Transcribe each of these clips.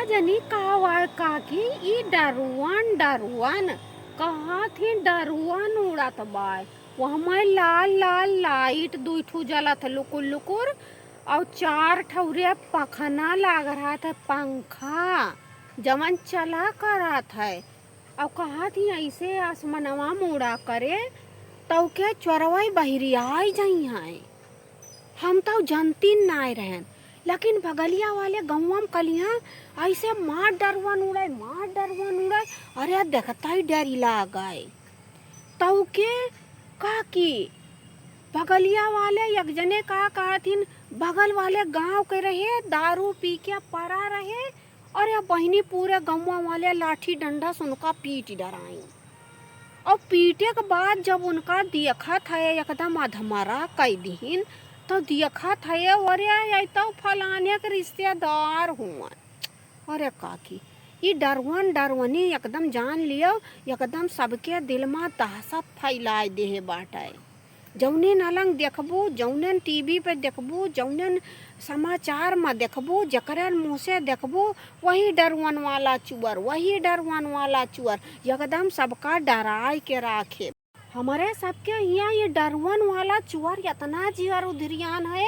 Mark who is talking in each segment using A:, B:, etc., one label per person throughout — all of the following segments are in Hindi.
A: जनी कहवा काकी ई डरुआन डरुआन कहाँ थी डरुआन उड़त बाय वहाँ लाल लाल लाइट दुई ठू जलत लुकुर लुकुर और चार ठौरे पखना लाग रहा था पंखा जमन चला करत है और कहा थी ऐसे आसमानवा मुड़ा करे तो के चोरवाई बहरियाई जाई है हम तो जनती नाय रहन लेकिन बगलिया वाले गौवा में कलिया ऐसे मार डरवन उड़े अरे देखता ही डरी लाग गए तो के का की बगलिया वाले एक जने का कहथिन बगल वाले गांव के रहे दारू पी के परा रहे और या बहनी पूरे गौवा वाले लाठी डंडा से उनका पीट डराई और पीटे के बाद जब उनका देखा था एकदम अधमरा कई दिन तो देखा था अरे तो फलाने के रिश्तेदार हुआ अरे काकी ये डरवनी एकदम जान लियो एकदम सबके दिल में दहशत फैलाए दे बाटे जौने नलंग देखबू जौने टीवी पे देखबू जौने समाचार में देखबू जकरे मुँह से देखबू वही डरवन वाला चुअर एकदम सबका डराए के राखे हमारे सबके यहाँ ये डरवन वाला चुअर इतना जियर उधरियान है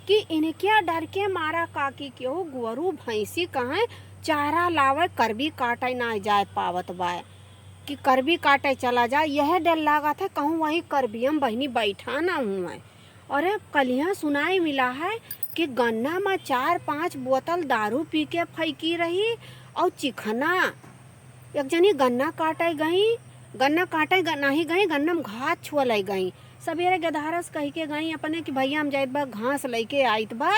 A: कि इनके डर के मारा काकी क्यों गोरू भैंसी कहाँ चारा लावे करबी काटे ना जाए पावत बाय कि करबी काटे चला जाए यह डर लगा था कहूँ वहीं करबियम बहनी बैठा ना हुआ अरे कलिया सुनाई मिला है कि गन्ना में 4-5 बोतल दारू पी के फेंकी रही और चिखना एक जनी गन्ना काटे नहीं गई गन्ना में घास छुअल गई सवेरे गधारस कह के गई अपने कि भैया हम जाइत बा घास लेके आइत बा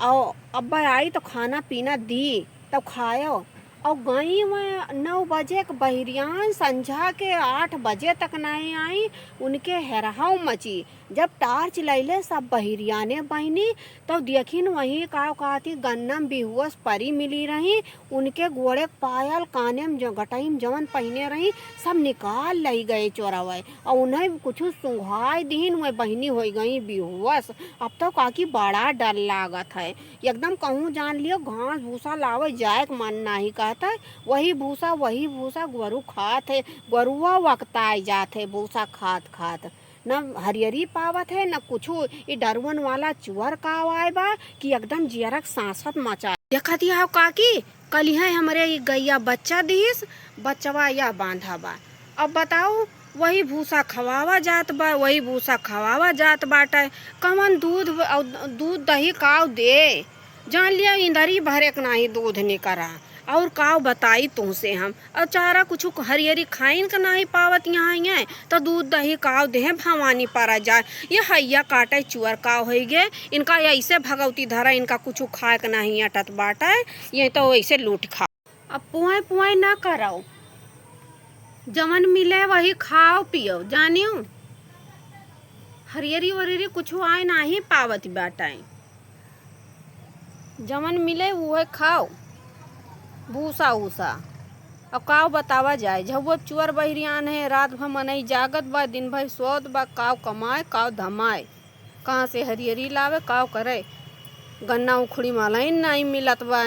A: और अब्बा आई तो खाना पीना दी तब खायो और गई वह 9 बजे के बहरियान संझा के 8 बजे तक नहीं आई उनके हैराव मची जब टार्च लैले सब बहरियाने बहनी तो देखिन वहीं का थी गन्ना में बेहुस परी मिली रही उनके गोड़े पायल काने में जो गटाई में जवन पहने रही सब निकाल लाई गए चोरावे और उन्हें कुछ सुंघाई दीन वह बहनी हो गई बेहुस अब तो काकी बड़ा डर लागत है एकदम कहूँ जान लियो घास भूसा लावे जाए मन नहीं कहता वही भूसा गोरू खात है गोरुआ वक्ताए जात है भूसा खात न हरियरी पावत है न कुछ ये डरवन वाला चुअर का आए बा कि एकदम जियरक सांसत मचा देखा दिया काकी कल है हमारे ये गैया बच्चा दीस बच्चवा या बांधा बा अब बताओ वही भूसा खवावा जात बाटे कवन दूध दही काव दे जान लिया इंदरी भरे के नहीं दूध निकरा और काव बताई तुमसे हम और चारा कुछ हरियरी खाइन का नहीं पावत यहाँ तो दूध दही काव दे भवानी पारा जाए ये हैया काटे चुअर काव हो गए इनका ऐसे भगवती धरा इनका कुछ खाए का नहीं अटत बाटा ये तो ऐसे लूट खा अब पुआई ना करो जवन मिले वही खाओ पियो जानियो हरियरी वरियरी कुछ आए नहीं पावत बाटा जवन मिले वह खाओ भूसा ऊसा अब काव बतावा जाए जब वो चुअर बहरियान है रात भर मनई जागत बा दिन भर सोत बा काव कमाए काव धमाए कहाँ से हरियरी लावे काव करे गन्ना उखड़ी मालाइन नहीं मिलत बा।